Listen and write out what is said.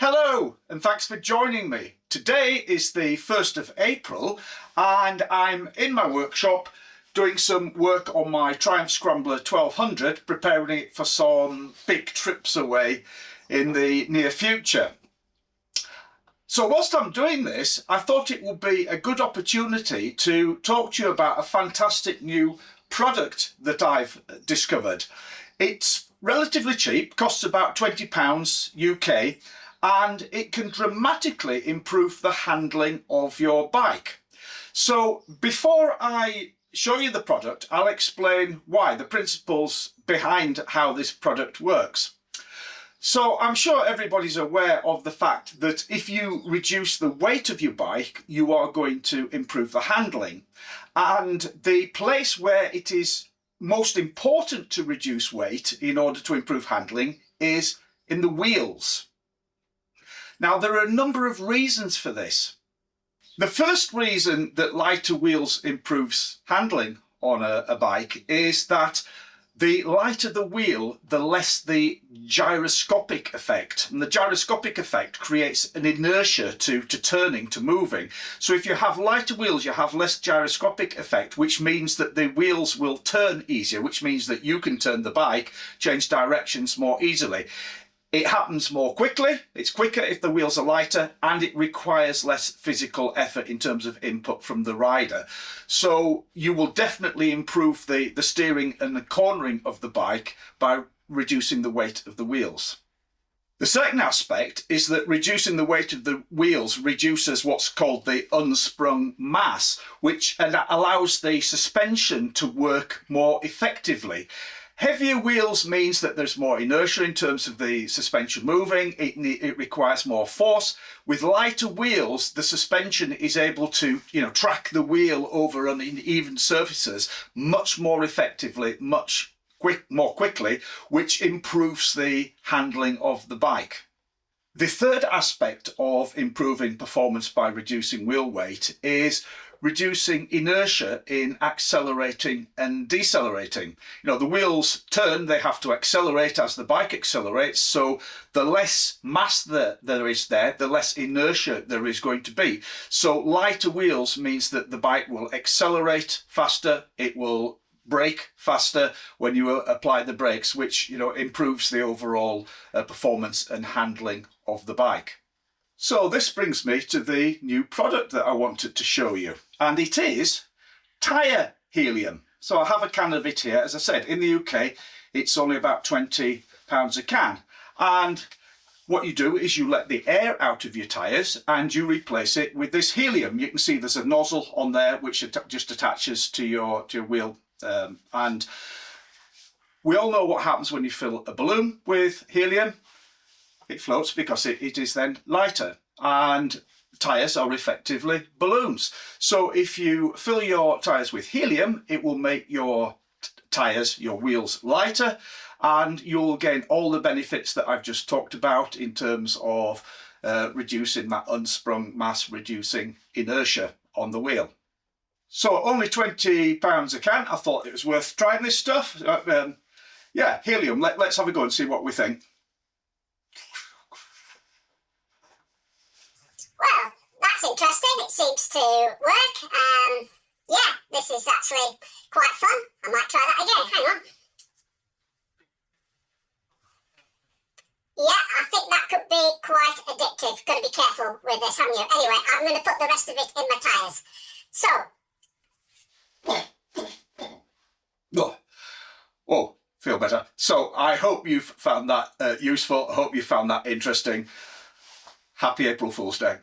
Hello, and thanks for joining me. Today is the 1st of April and I'm in my workshop doing some work on my Triumph Scrambler 1200, preparing it for some big trips away in the near future. So whilst I'm doing this, I thought it would be a good opportunity to talk to you about a fantastic new product that I've discovered. It's relatively cheap, costs about £20 UK, and it can dramatically improve the handling of your bike. So before I show you the product, I'll explain why, the principles behind how this product works. So I'm sure everybody's aware of the fact that if you reduce the weight of your bike, you are going to improve the handling. And the place where it is most important to reduce weight in order to improve handling is in the wheels. Now, there are a number of reasons for this. The first reason that lighter wheels improves handling on a bike is that the lighter the wheel, the less the gyroscopic effect. And the gyroscopic effect creates an inertia to turning, to moving. So if you have lighter wheels, you have less gyroscopic effect, which means that the wheels will turn easier, which means that you can turn the bike, change directions more easily. It happens more quickly, it's quicker if the wheels are lighter, and it requires less physical effort in terms of input from the rider. So you will definitely improve the steering and the cornering of the bike by reducing the weight of the wheels. The second aspect is that reducing the weight of the wheels reduces what's called the unsprung mass, which allows the suspension to work more effectively. Heavier wheels means that there's more inertia in terms of the suspension moving, it requires more force. With lighter wheels, the suspension is able to, track the wheel over uneven surfaces much more effectively, more quickly, which improves the handling of the bike. The third aspect of improving performance by reducing wheel weight is reducing inertia in accelerating and decelerating. The wheels turn, they have to accelerate as the bike accelerates, so the less mass there is there, the less inertia there is going to be. So lighter wheels means that the bike will accelerate faster, it will brake faster when you apply the brakes, which improves the overall performance and handling of the bike. So this brings me to the new product that I wanted to show you, and it is tyre helium. So I have a can of it here. As I said, in the UK it's only about £20 a can, and what you do is you let the air out of your tyres and you replace it with this helium. You can see there's a nozzle on there which just attaches to your wheel, and we all know what happens when you fill a balloon with helium. It floats because it is then lighter, and tyres are effectively balloons. So if you fill your tyres with helium, it will make your tyres, your wheels, lighter, and you'll gain all the benefits that I've just talked about in terms of reducing that unsprung mass, reducing inertia on the wheel. So only £20 a can. I thought it was worth trying this stuff. Yeah, helium. Let's have a go and see what we think. Well, that's interesting. It seems to work. Yeah, this is actually quite fun. I might try that again. Hang on. Yeah, I think that could be quite addictive. Got to be careful with this, haven't you? Anyway, I'm going to put the rest of it in my tyres. So. Oh, feel better. So I hope you've found that useful. I hope you found that interesting. Happy April Fool's Day.